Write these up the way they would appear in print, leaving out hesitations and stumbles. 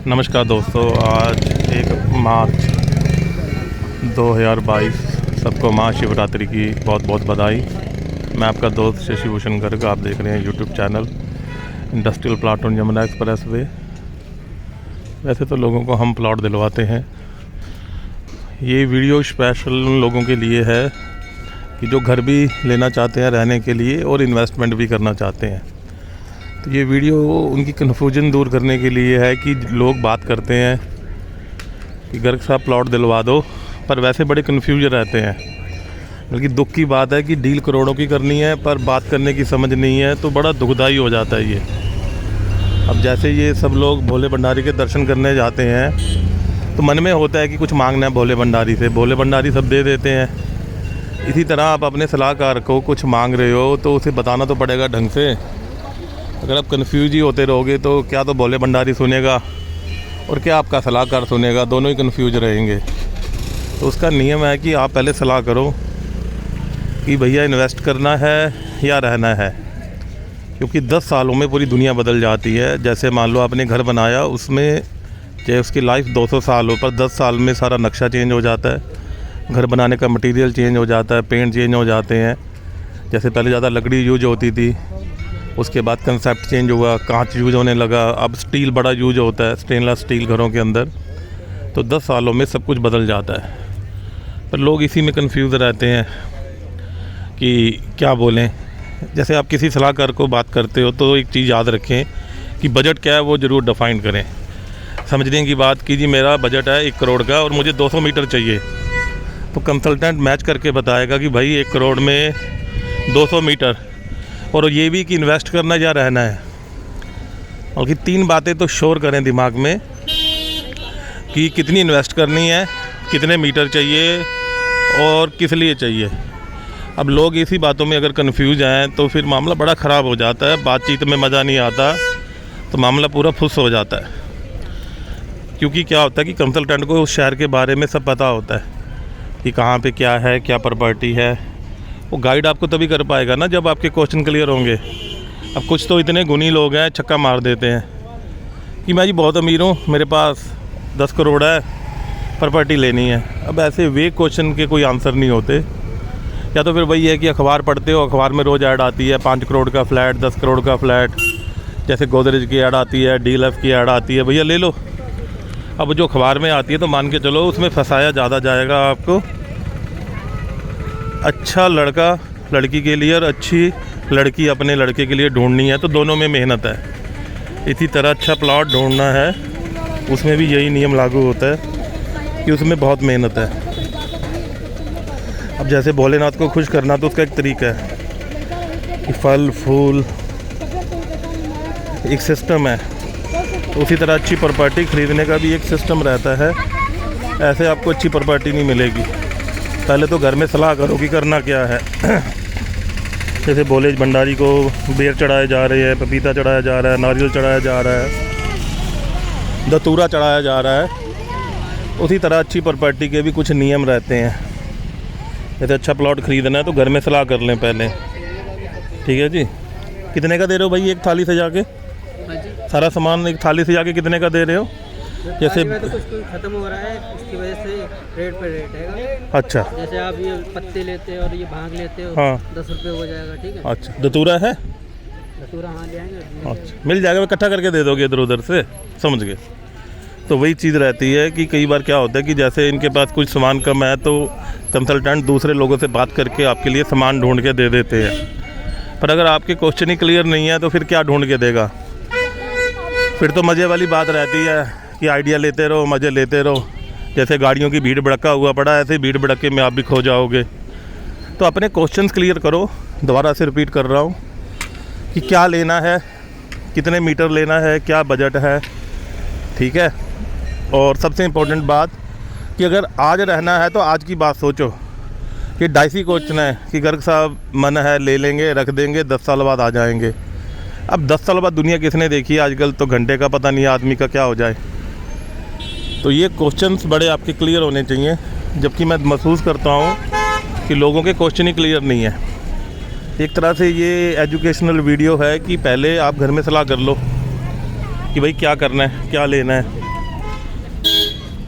नमस्कार दोस्तों, आज 1 मार्च 2022 सबको महाशिवरात्रि की बहुत बहुत बधाई। मैं आपका दोस्त शशि भूषण गर्ग, आप देख रहे हैं YouTube channel industrial plot on Yamuna express way. वैसे तो लोगों को हम प्लॉट दिलवाते हैं, ये वीडियो स्पेशल उन लोगों के लिए है कि जो घर भी लेना चाहते हैं रहने के लिए और इन्वेस्टमेंट भी करना चाहते हैं। तो ये वीडियो उनकी कन्फ्यूजन दूर करने के लिए है कि लोग बात करते हैं कि गर्ग साहब प्लॉट दिलवा दो, पर वैसे बड़े कन्फ्यूज रहते हैं। बल्कि दुख की बात है कि डील करोड़ों की करनी है पर बात करने की समझ नहीं है, तो बड़ा दुखदाई हो जाता है ये। अब जैसे ये सब लोग भोले भंडारी के दर्शन करने जाते हैं तो मन में होता है कि कुछ मांगना है भोले भंडारी से, भोले भंडारी सब दे देते हैं। इसी तरह आप अपने सलाहकार को कुछ मांग रहे हो तो उसे बताना तो पड़ेगा ढंग से। अगर आप कन्फ्यूज ही होते रहोगे तो क्या तो भोले भंडारी सुनेगा और क्या आपका सलाहकार सुनेगा, दोनों ही कन्फ्यूज रहेंगे। तो उसका नियम है कि आप पहले सलाह करो कि भैया इन्वेस्ट करना है या रहना है, क्योंकि 10 सालों में पूरी दुनिया बदल जाती है। जैसे मान लो आपने घर बनाया, उसमें चाहे उसकी लाइफ 200 साल हो, पर 10 साल में सारा नक्शा चेंज हो जाता है। घर बनाने का मटेरियल चेंज हो जाता है, पेंट चेंज हो जाते हैं। जैसे पहले ज़्यादा लकड़ी यूज होती थी, उसके बाद कंसेप्ट चेंज हुआ, कांच यूज होने लगा, अब स्टील बड़ा यूज होता है, स्टेनलेस स्टील घरों के अंदर। तो 10 सालों में सब कुछ बदल जाता है, पर लोग इसी में कंफ्यूज रहते हैं कि क्या बोलें। जैसे आप किसी सलाहकार को बात करते हो तो एक चीज़ याद रखें कि बजट क्या है वो ज़रूर डिफाइन करें। समझने की बात की जी मेरा बजट है 1 करोड़ का और मुझे 200 मीटर चाहिए, तो कंसल्टेंट मैच करके बताएगा कि भाई 1 करोड़ में 200 मीटर, और ये भी कि इन्वेस्ट करना या रहना है। और कि 3 बातें तो श्योर करें दिमाग में कि कितनी इन्वेस्ट करनी है, कितने मीटर चाहिए और किस लिए चाहिए। अब लोग इसी बातों में अगर कंफ्यूज हैं तो फिर मामला बड़ा ख़राब हो जाता है, बातचीत में मज़ा नहीं आता, तो मामला पूरा फुस हो जाता है। क्योंकि क्या होता है कि कंसल्टेंट को उस शहर के बारे में सब पता होता है कि कहाँ पे क्या है, क्या प्रॉपर्टी है। वो गाइड आपको तभी कर पाएगा ना जब आपके क्वेश्चन क्लियर होंगे। अब कुछ तो इतने गुनी लोग हैं, छक्का मार देते हैं कि मैं जी बहुत अमीर हूँ, मेरे पास 10 करोड़ है, प्रॉपर्टी लेनी है। अब ऐसे वे क्वेश्चन के कोई आंसर नहीं होते। या तो फिर वही है कि अखबार पढ़ते हो, अखबार में रोज़ ऐड आती है 5 करोड़ का फ्लैट, 10 करोड़ का फ्लैट, जैसे गोदरेज की ऐड आती है, DLF की ऐड आती है, भैया ले लो। अब जो अखबार में आती है तो मान के चलो उसमें फंसाया ज़्यादा जाएगा आपको। अच्छा लड़का लड़की के लिए और अच्छी लड़की अपने लड़के के लिए ढूंढनी है तो दोनों में मेहनत है। इसी तरह अच्छा प्लॉट ढूंढना है, उसमें भी यही नियम लागू होता है कि उसमें बहुत मेहनत है। अब जैसे भोलेनाथ को खुश करना तो उसका एक तरीका है कि फल फूल एक सिस्टम है, तो उसी तरह अच्छी प्रॉपर्टी ख़रीदने का भी एक सिस्टम रहता है। ऐसे आपको अच्छी प्रॉपर्टी नहीं मिलेगी। पहले तो घर में सलाह करो कि करना क्या है। जैसे भोले भंडारी को बेर चढ़ाए जा रहे हैं, पपीता चढ़ाया जा रहा है, नारियल चढ़ाया जा रहा है, धतूरा चढ़ाया जा रहा है। उसी तरह अच्छी प्रॉपर्टी के भी कुछ नियम रहते हैं। जैसे अच्छा प्लॉट ख़रीदना है तो घर में सलाह कर लें पहले। ठीक है जी। कितने का दे रहे हो भाई एक थाली सजा के? सारा सामान एक थाली सजा के कितने का दे रहे हो? जैसे तो कुछ खत्म हो रहा है, इसकी वजह से रेट पे रेट है। अच्छा, जैसे आप ये पत्ते लेते हो और ये भांग लेते हो, हाँ 10 रुपये हो जाएगा। ठीक है। अच्छा, धतूरा है? धतूरा हाँ ले आएंगे। अच्छा, मिल जाएगा, इकट्ठा करके दे दोगे इधर उधर से, समझ गए। तो वही चीज़ रहती है कि कई बार क्या होता है कि जैसे इनके पास कुछ सामान कम है तो कंसल्टेंट दूसरे लोगों से बात करके आपके लिए सामान ढूंढ के दे देते हैं। पर अगर आपके क्वेश्चन ही क्लियर नहीं है तो फिर क्या ढूंढ के देगा? फिर तो मज़े वाली बात रहती है कि आइडिया लेते रहो, मज़े लेते रहो। जैसे गाड़ियों की भीड़ भड़का हुआ पड़ा है, ऐसे भीड़ भड़के में आप भी खो जाओगे। तो अपने क्वेश्चंस क्लियर करो। दोबारा से रिपीट कर रहा हूँ कि क्या लेना है, कितने मीटर लेना है, क्या बजट है। ठीक है। और सबसे इम्पोर्टेंट बात कि अगर आज रहना है तो आज की बात सोचो। कि डाइसी क्वेश्चन है कि गर्ग साहब मन है ले लेंगे, रख देंगे, 10 साल बाद आ जाएंगे। अब 10 साल बाद दुनिया किसने देखी है? आजकल तो घंटे का पता नहीं आदमी का क्या हो जाए। तो ये क्वेश्चंस बड़े आपके क्लियर होने चाहिए, जबकि मैं महसूस करता हूँ कि लोगों के क्वेश्चन ही क्लियर नहीं है। एक तरह से ये एजुकेशनल वीडियो है कि पहले आप घर में सलाह कर लो कि भाई क्या करना है, क्या लेना है।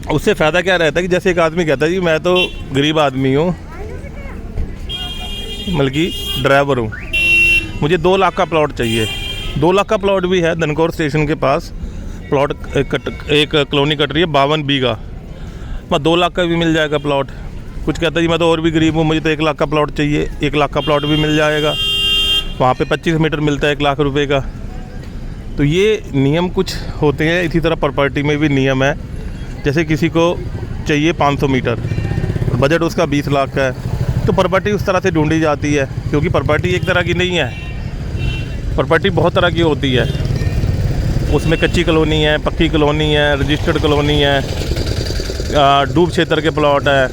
उससे फ़ायदा क्या रहता है कि जैसे एक आदमी कहता है जी मैं तो गरीब आदमी हूँ, मतलब कि ड्राइवर हूँ, मुझे 2 लाख का प्लॉट चाहिए। 2 लाख का प्लॉट भी है धनकौर स्टेशन के पास, प्लॉट एक कॉलोनी कट रही है 52 बीघा, मैं 2 लाख का भी मिल जाएगा प्लॉट। कुछ कहता है जी मैं तो और भी गरीब हूँ, मुझे तो 1 लाख का प्लॉट चाहिए, 1 लाख का प्लॉट भी मिल जाएगा। वहाँ पे 25 मीटर मिलता है 1 लाख रुपए का। तो ये नियम कुछ होते हैं। इसी तरह प्रॉपर्टी में भी नियम है। जैसे किसी को चाहिए 500 मीटर, बजट उसका 20 लाख का है, तो प्रॉपर्टी उस तरह से ढूंढी जाती है, क्योंकि प्रॉपर्टी एक तरह की नहीं है, प्रॉपर्टी बहुत तरह की होती है। उसमें कच्ची कॉलोनी है, पक्की कॉलोनी है, रजिस्टर्ड कॉलोनी है, डूब क्षेत्र के प्लॉट है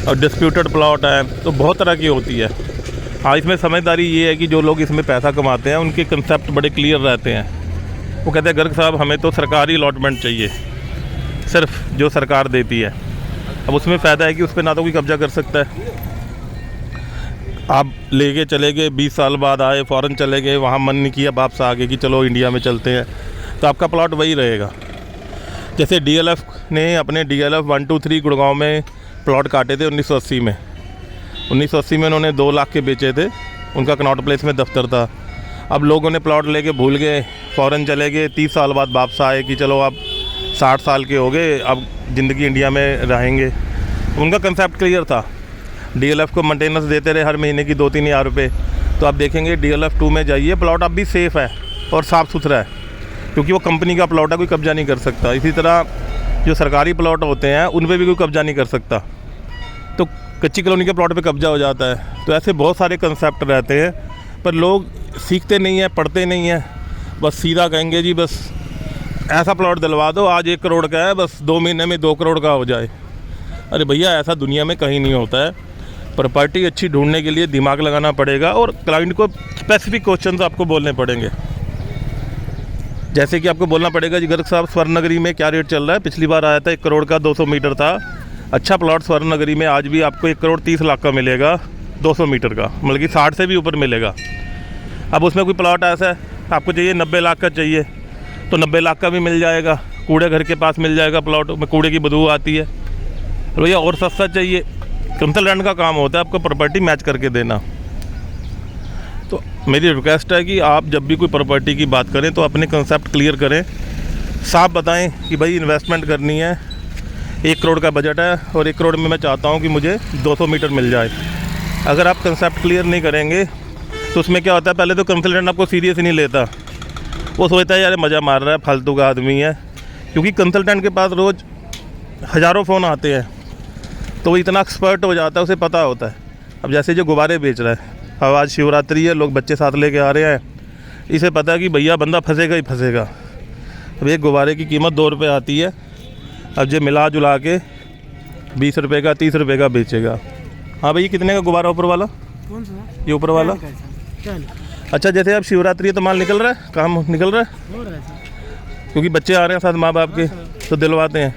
और डिस्प्यूटेड प्लॉट है, तो बहुत तरह की होती है। हाँ, इसमें समझदारी ये है कि जो लोग इसमें पैसा कमाते हैं उनके कंसेप्ट बड़े क्लियर रहते हैं। वो कहते हैं गर्ग साहब हमें तो सरकारी अलॉटमेंट चाहिए, सिर्फ जो सरकार देती है। अब उसमें फ़ायदा है कि उस पर ना तो कोई कब्जा कर सकता है। आप लेके चले गए, 20 साल बाद आए, फ़ौरन चले गए, वहाँ मन नहीं किया वापस आ गए कि चलो इंडिया में चलते हैं, तो आपका प्लॉट वही रहेगा। जैसे DLF ने अपने DLF 1, 2, 3 गुड़गांव में प्लॉट काटे थे 1980 में। 1980 में उन्होंने 2 लाख के बेचे थे, उनका कनॉट प्लेस में दफ्तर था। अब लोगों ने प्लॉट लेके भूल गए, फ़ौरन चले गए, 30 साल बाद वापस आए कि चलो अब 60 साल के हो गए, अब ज़िंदगी इंडिया में रहेंगे। उनका कंसेप्ट क्लियर था। DLF को मेंटेनेंस देते रहे हर महीने की 2-3 हज़ार रुपये। तो आप देखेंगे DLF 2 में जाइए, प्लॉट अब भी सेफ़ है और साफ़ सुथरा है, क्योंकि वो कंपनी का प्लॉट है, कोई कब्जा नहीं कर सकता। इसी तरह जो सरकारी प्लॉट होते हैं उन पर भी कोई कब्जा नहीं कर सकता, तो कच्ची कॉलोनी के प्लॉट पे कब्जा हो जाता है। तो ऐसे बहुत सारे कंसेप्ट रहते हैं, पर लोग सीखते नहीं हैं, पढ़ते नहीं हैं, बस सीधा कहेंगे जी बस ऐसा प्लॉट दिलवा दो, आज 1 करोड़ का है, बस 2 महीने में 2 करोड़ का हो जाए। अरे भैया, ऐसा दुनिया में कहीं नहीं होता है। प्रॉपर्टी अच्छी ढूंढने के लिए दिमाग लगाना पड़ेगा और क्लाइंट को स्पेसिफिक क्वेश्चंस आपको बोलने पड़ेंगे। जैसे कि आपको बोलना पड़ेगा जी गर्ग साहब स्वर्ण नगरी में क्या रेट चल रहा है। पिछली बार आया था 1 करोड़ का 200 मीटर था, अच्छा प्लॉट स्वर्ण नगरी में आज भी आपको 1 करोड़ 30 लाख का मिलेगा 200 मीटर का, मतलब कि 60 से भी ऊपर मिलेगा। अब उसमें कोई प्लॉट ऐसा है आपको चाहिए 90 लाख का चाहिए, तो 90 लाख का भी मिल जाएगा। कूड़े घर के पास मिल जाएगा प्लॉट में, कूड़े की बदबू आती है। भैया और सस्ता चाहिए, कंसल्टेंट का काम होता है आपको प्रॉपर्टी मैच करके देना। तो मेरी रिक्वेस्ट है कि आप जब भी कोई प्रॉपर्टी की बात करें तो अपने कंसेप्ट क्लियर करें, साफ बताएं कि भाई इन्वेस्टमेंट करनी है, 1 करोड़ का बजट है और 1 करोड़ में मैं चाहता हूं कि मुझे 200 मीटर मिल जाए। अगर आप कंसेप्ट क्लियर नहीं करेंगे तो उसमें क्या होता है, पहले तो कंसल्टेंट आपको सीरियस ही नहीं लेता, वो सोचता है यार मज़ा मार रहा है, फालतू का आदमी है। क्योंकि कंसल्टेंट के पास रोज़ हज़ारों फ़ोन आते हैं, तो वो इतना एक्सपर्ट हो जाता है, उसे पता होता है। अब जैसे जो गुब्बारे बेच रहा है, अब आज शिवरात्रि है, लोग बच्चे साथ लेके आ रहे हैं, इसे पता है कि भैया बंदा फंसेगा ही फंसेगा। अब एक गुब्बारे की कीमत 2 रुपये आती है, अब जो मिला जुला के 20 रुपये का 30 रुपये का बेचेगा। हाँ भैया, कितने का गुब्बारा ऊपर वाला? कौन सा? ये ऊपर वाला। अच्छा, जैसे अब शिवरात्रि है तो माल निकल रहा है, काम निकल रहा है, क्योंकि बच्चे आ रहे हैं साथ माँ बाप के, तो दिलवाते हैं,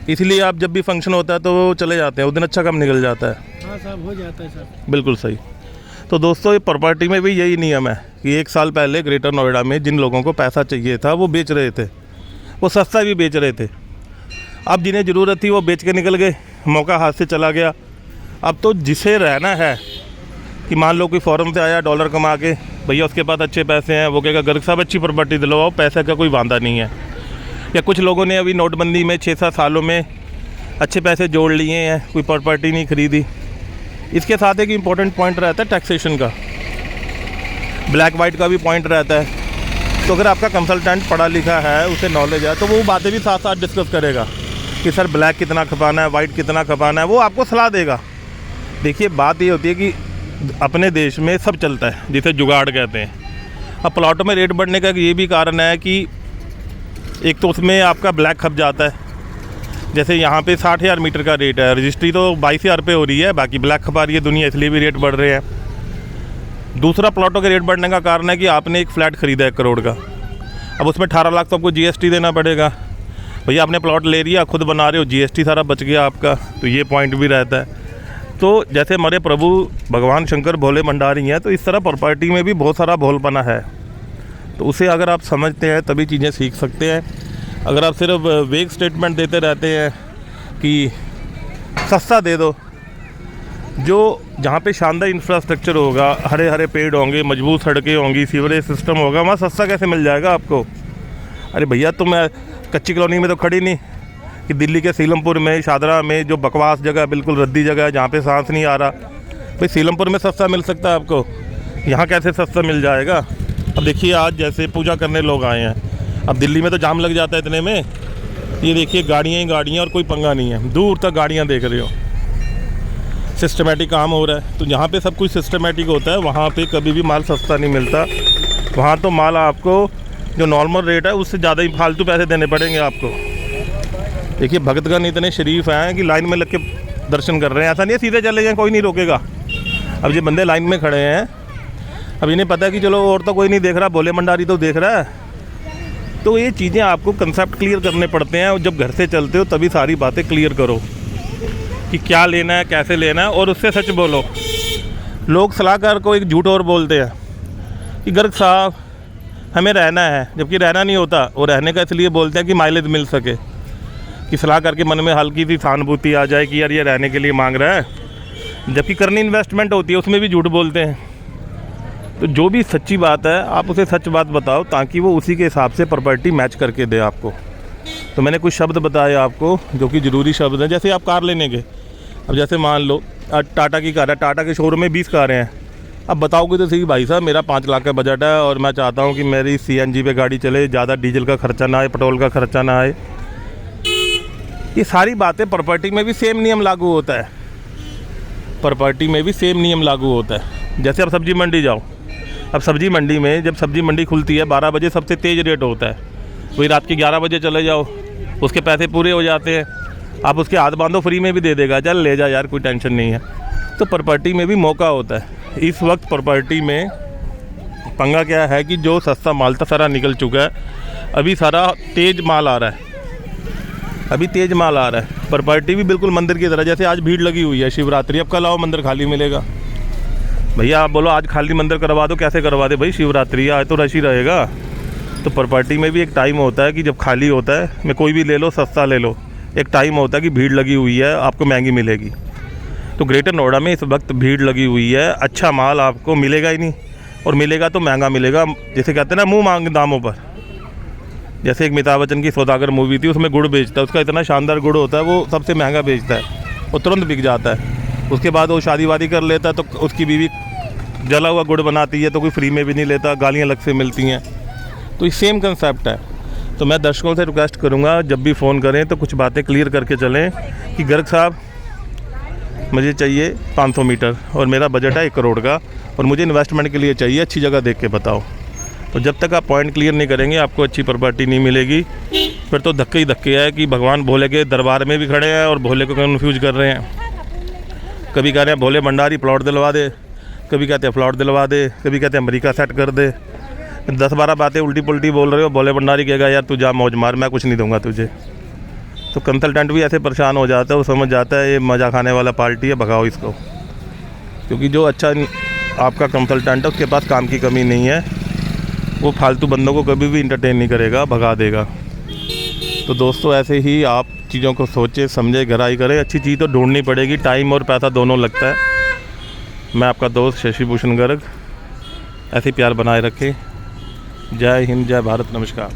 इसलिए आप जब भी फंक्शन होता है तो वो चले जाते हैं, उस दिन अच्छा काम निकल जाता है। हाँ साहब, हो जाता है साहब, बिल्कुल सही। तो दोस्तों, ये प्रॉपर्टी में भी यही नियम है कि 1 साल पहले ग्रेटर नोएडा में जिन लोगों को पैसा चाहिए था वो बेच रहे थे, वो सस्ता भी बेच रहे थे। अब जिन्हें ज़रूरत थी वो बेच के निकल गए, मौका हाथ से चला गया। अब तो जिसे रहना है कि मान लो कोई फॉरेन से आया डॉलर कमा के, भैया उसके पास अच्छे पैसे हैं, वो कहेगा गर्ग साहब अच्छी प्रॉपर्टी दिलवाओ, पैसे का कोई वादा नहीं है। या कुछ लोगों ने अभी नोटबंदी में 6-7 सालों में अच्छे पैसे जोड़ लिए हैं, कोई प्रॉपर्टी नहीं खरीदी। इसके साथ एक इम्पॉर्टेंट पॉइंट रहता है टैक्सेशन का, ब्लैक वाइट का भी पॉइंट रहता है। तो अगर आपका कंसल्टेंट पढ़ा लिखा है, उसे नॉलेज है, तो वो बातें भी साथ साथ डिस्कस करेगा कि सर ब्लैक कितना खपाना है, वाइट कितना खपाना है, वो आपको सलाह देगा। देखिए, बात ये होती है कि अपने देश में सब चलता है जिसे जुगाड़ कहते हैं। अब प्लॉटों में रेट बढ़ने का ये भी कारण है कि एक तो उसमें आपका ब्लैक खप जाता है। जैसे यहाँ पे 60,000 मीटर का रेट है, रजिस्ट्री तो 22,000 पे हो रही है, बाकी ब्लैक खपा रही है दुनिया, इसलिए भी रेट बढ़ रहे हैं। दूसरा, प्लॉटों के रेट बढ़ने का कारण है कि आपने एक फ्लैट ख़रीदा 1 करोड़ का, अब उसमें 18 लाख तो आपको GST देना पड़ेगा। भैया आपने प्लॉट ले लिया, खुद बना रहे हो, GST सारा बच गया आपका, तो ये पॉइंट भी रहता है। तो जैसे हमारे प्रभु भगवान शंकर भोले भंडारी हैं, तो इस तरह प्रॉपर्टी में भी बहुत सारा भोलपना है। तो उसे अगर आप समझते हैं तभी चीज़ें सीख सकते हैं। अगर आप सिर्फ वेग स्टेटमेंट देते रहते हैं कि सस्ता दे दो, जो जहाँ पे शानदार इंफ्रास्ट्रक्चर होगा, हरे हरे पेड़ होंगे, मजबूत सड़कें होंगी, सीवरेज सिस्टम होगा, वहाँ सस्ता कैसे मिल जाएगा आपको? अरे भैया तुम कच्ची कॉलोनी में तो खड़ी नहीं कि दिल्ली के सीलमपुर में, शादरा में, जो बकवास जगह, बिल्कुल रद्दी जगह है जहाँ पे सांस नहीं आ रहा, भाई सीलमपुर में सस्ता मिल सकता है आपको, यहाँ कैसे सस्ता मिल जाएगा? अब देखिए आज जैसे पूजा करने लोग आए हैं, अब दिल्ली में तो जाम लग जाता है इतने में, ये देखिए गाड़ियाँ ही गाड़ियाँ और कोई पंगा नहीं है, दूर तक गाड़ियाँ देख रहे हो, सिस्टमेटिक काम हो रहा है। तो जहाँ पे सब कुछ सिस्टमेटिक होता है वहाँ पे कभी भी माल सस्ता नहीं मिलता, वहाँ तो माल आपको जो नॉर्मल रेट है उससे ज़्यादा ही फालतू पैसे देने पड़ेंगे आपको। देखिए भक्तगण इतने शरीफ हैं कि लाइन में लग के दर्शन कर रहे हैं, ऐसा नहीं है सीधे चले जाएँ कोई नहीं रोकेगा। अब ये बंदे लाइन में खड़े हैं, अब इन्हें पता है कि चलो और तो कोई नहीं देख रहा, भोले भंडारी तो देख रहा है। तो ये चीज़ें आपको कंसेप्ट क्लियर करने पड़ते हैं, और जब घर से चलते हो तभी सारी बातें क्लियर करो कि क्या लेना है, कैसे लेना है, और उससे सच बोलो। लोग सलाहकार को एक झूठ और बोलते हैं कि गर्ग साहब हमें रहना है, जबकि रहना नहीं होता, वो रहने का इसलिए बोलते हैं कि माइलेज मिल सके, कि सलाहकार के मन में हल्की सी सहानुभूति आ जाए कि यार ये रहने के लिए मांग रहा है, जबकि करनी इन्वेस्टमेंट होती है उसमें भी झूठ बोलते हैं। तो जो भी सच्ची बात है आप उसे सच बात बताओ, ताकि वो उसी के हिसाब से प्रॉपर्टी मैच करके दे आपको। तो मैंने कुछ शब्द बताए आपको जो कि ज़रूरी शब्द हैं। जैसे आप कार लेने के, अब जैसे मान लो टाटा की कार है, टाटा के शोरूम में 20 कारें हैं, अब बताओगे तो सही भाई साहब मेरा 5 लाख का बजट है और मैं चाहता हूँ कि मेरी CNG पे गाड़ी चले, ज़्यादा डीजल का खर्चा ना आए, पेट्रोल का खर्चा ना आए। ये सारी बातें प्रॉपर्टी में भी सेम नियम लागू होता है, प्रॉपर्टी में भी सेम नियम लागू होता है। जैसे अब सब्जी मंडी जाओ, अब सब्जी मंडी में जब सब्जी मंडी खुलती है 12 बजे सबसे तेज़ रेट होता है, वही रात के 11 बजे चले जाओ उसके पैसे पूरे हो जाते हैं, आप उसके हाथ बांधो फ्री में भी दे देगा, चल ले जा यार कोई टेंशन नहीं है। तो प्रॉपर्टी में भी मौका होता है। इस वक्त प्रॉपर्टी में पंगा क्या है कि जो सस्ता माल था सारा निकल चुका है, अभी सारा तेज़ माल आ रहा है, अभी तेज़ माल आ रहा है। प्रॉपर्टी भी बिल्कुल मंदिर की तरह, जैसे आज भीड़ लगी हुई है शिवरात्रि, अब कल आओ मंदिर खाली मिलेगा। भैया आप बोलो आज खाली मंदिर करवा दो, कैसे करवा दे भाई, शिवरात्रि आज तो रश ही रहेगा। तो प्रॉपर्टी में भी एक टाइम होता है कि जब खाली होता है, मैं कोई भी ले लो सस्ता ले लो, एक टाइम होता है कि भीड़ लगी हुई है आपको महंगी मिलेगी। तो ग्रेटर नोएडा में इस वक्त भीड़ लगी हुई है, अच्छा माल आपको मिलेगा ही नहीं, और मिलेगा तो महंगा मिलेगा, जैसे कहते हैं ना मुँह मांग दामों पर। जैसे एक अमिताभ बच्चन की सौदागर मूवी थी, उसमें गुड़ बेचता है, उसका इतना शानदार गुड़ होता है वो सबसे महंगा बेचता है, वो तुरंत बिक जाता है। उसके बाद वो शादी वादी कर लेता है तो उसकी बीवी जला हुआ गुड़ बनाती है तो कोई फ्री में भी नहीं लेता, गालियाँ अलग से मिलती हैं। तो ये सेम कंसेप्ट है। तो मैं दर्शकों से रिक्वेस्ट करूँगा जब भी फ़ोन करें तो कुछ बातें क्लियर करके चलें कि गर्ग साहब मुझे चाहिए 500 मीटर और मेरा बजट है 1 करोड़ का, और मुझे इन्वेस्टमेंट के लिए चाहिए, अच्छी जगह देख के बताओ। तो जब तक आप पॉइंट क्लियर नहीं करेंगे आपको अच्छी प्रॉपर्टी नहीं मिलेगी। फिर तो धक्के ही धक्के है कि भगवान भोले के दरबार में भी खड़े हैं और भोले को कन्फ्यूज कर रहे हैं। कभी कह रहे हैं भोले भंडारी प्लॉट दिलवा दे, कभी कहते हैं प्लॉट दिलवा दे, कभी कहते हैं अमेरिका सेट कर दे। 10-12 बातें उल्टी पुल्टी बोल रहे हो, भोले भंडारी कहेगा यार तू जा मौज मार, मैं कुछ नहीं दूंगा तुझे। तो कंसल्टेंट भी ऐसे परेशान हो जाता है, वो समझ जाता है ये मज़ा खाने वाला पार्टी है, भगाओ इसको। क्योंकि जो अच्छा आपका कंसल्टेंट है उसके पास काम की कमी नहीं है, वो फालतू बंदों को कभी भी इंटरटेन नहीं करेगा, भगा देगा। तो दोस्तों ऐसे ही आप चीज़ों को सोचे समझे गहराई करें, अच्छी चीज़ तो ढूंढनी पड़ेगी, टाइम और पैसा दोनों लगता है। मैं आपका दोस्त शशि भूषण गर्ग, ऐसे प्यार बनाए रखें। जय हिंद, जय भारत, नमस्कार।